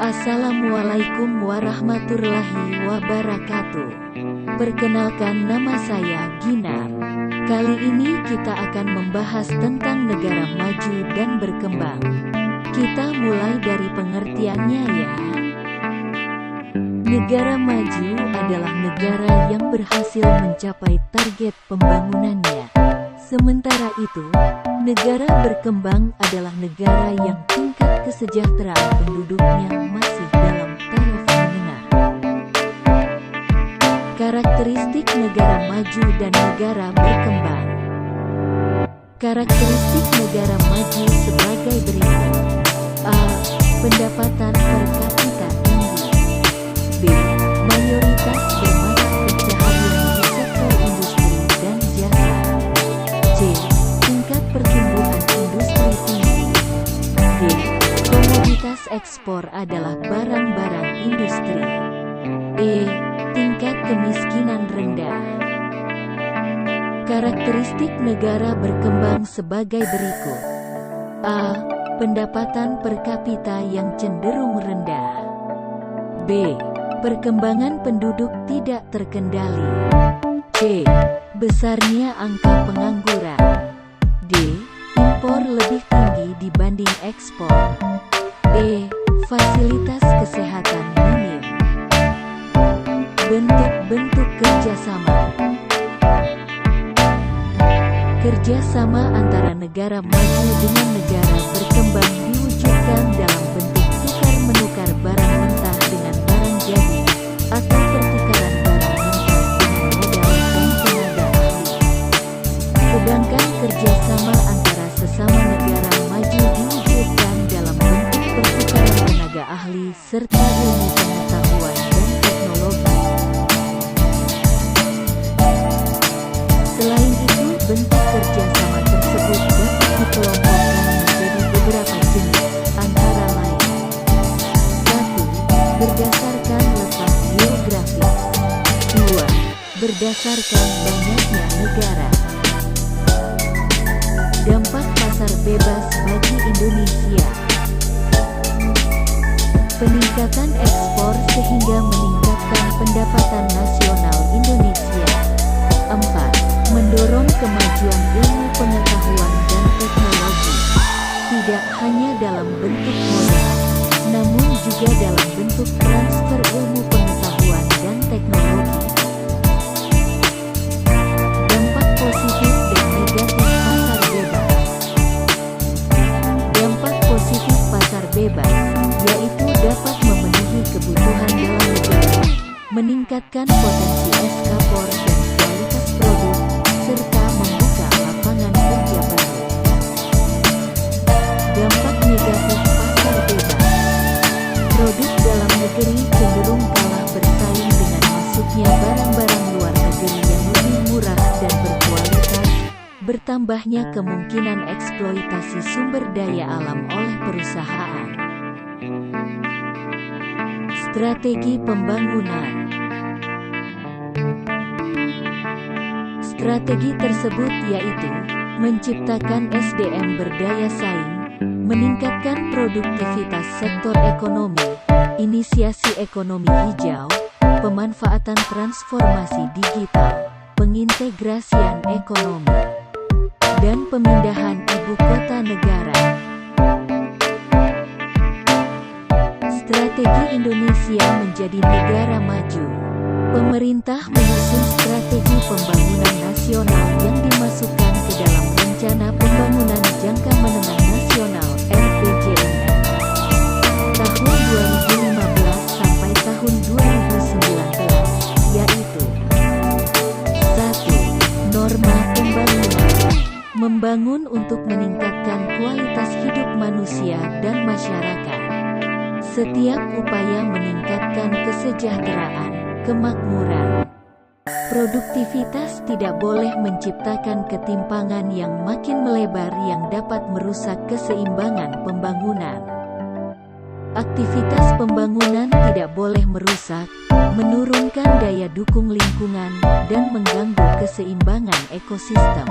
Assalamualaikum warahmatullahi wabarakatuh. Perkenalkan, nama saya Ginar. Kali ini kita akan membahas tentang negara maju dan berkembang. Kita mulai dari pengertiannya ya. Negara maju adalah negara yang berhasil mencapai target pembangunannya. Sementara itu, negara berkembang adalah negara yang tingkat kesejahteraan penduduknya masih dalam taraf menengah. Karakteristik negara maju dan negara berkembang. Karakteristik negara maju sebagai berikut. A. Pendapatan per kapita tinggi. B. Mayoritas bermata pencaharian di sektor industri dan jasa. C. Tingkat pertumbuhan industri tinggi. D. Komoditas ekspor adalah barang-barang industri. E. Tingkat kemiskinan rendah. Karakteristik negara berkembang sebagai berikut. A. Pendapatan per kapita yang cenderung rendah. B. Perkembangan penduduk tidak terkendali. C. Besarnya angka pengangguran. D. Impor lebih tinggi dibanding ekspor. E. Fasilitas kesehatan minim. Bentuk-bentuk kerjasama. Kerjasama antara negara maju dengan negara berkembang diwujudkan dalam bentuk tukar-menukar barang mentah dengan barang jadi, atau pertukaran barang mentah dengan modal dan tenaga ahli. Sedangkan kerjasama antara sesama negara maju diwujudkan dalam bentuk pertukaran tenaga ahli serta ilmu pengetahuan dan teknologi. Selain itu, bentuk kerjasama tersebut dapat dikelompokkan menjadi beberapa jenis, antara lain: 1. Berdasarkan letak geografis. 2. Berdasarkan banyaknya negara. Dampak pasar bebas bagi Indonesia. Peningkatan ekspor sehingga meningkatkan pendapatan nasional Indonesia. 4. Mendorong kemajuan ilmu pengetahuan dan teknologi, tidak hanya dalam bentuk modal, namun juga dalam bentuk transfer ilmu pengetahuan dan teknologi. Dampak positif dan negatif pasar bebas. Dampak positif pasar bebas, yaitu dapat memenuhi kebutuhan dalam negara, meningkatkan potensi ekspor dan kualitas produk, serta membuka lapangan kerja baru. Dampak negatif pasar bebas. Produk dalam negeri cenderung kalah bersaing dengan masuknya barang-barang luar negeri yang lebih murah dan berkualitas, bertambahnya kemungkinan eksploitasi sumber daya alam oleh perusahaan. Strategi pembangunan. Strategi tersebut yaitu menciptakan SDM berdaya saing, meningkatkan produktivitas sektor ekonomi, inisiasi ekonomi hijau, pemanfaatan transformasi digital, pengintegrasian ekonomi, dan pemindahan ibu kota negara. Strategi Indonesia menjadi negara maju. Pemerintah menyusun strategi pembangunan nasional yang dimasukkan ke dalam Rencana Pembangunan Jangka Menengah Nasional (RPJMN) tahun 2015 sampai tahun 2019, yaitu 1. Norma pembangunan. Membangun untuk meningkatkan kualitas hidup manusia dan masyarakat. Setiap upaya meningkatkan kesejahteraan, kemakmuran, produktivitas tidak boleh menciptakan ketimpangan yang makin melebar yang dapat merusak keseimbangan pembangunan. Aktivitas pembangunan tidak boleh merusak, menurunkan daya dukung lingkungan, dan mengganggu keseimbangan ekosistem.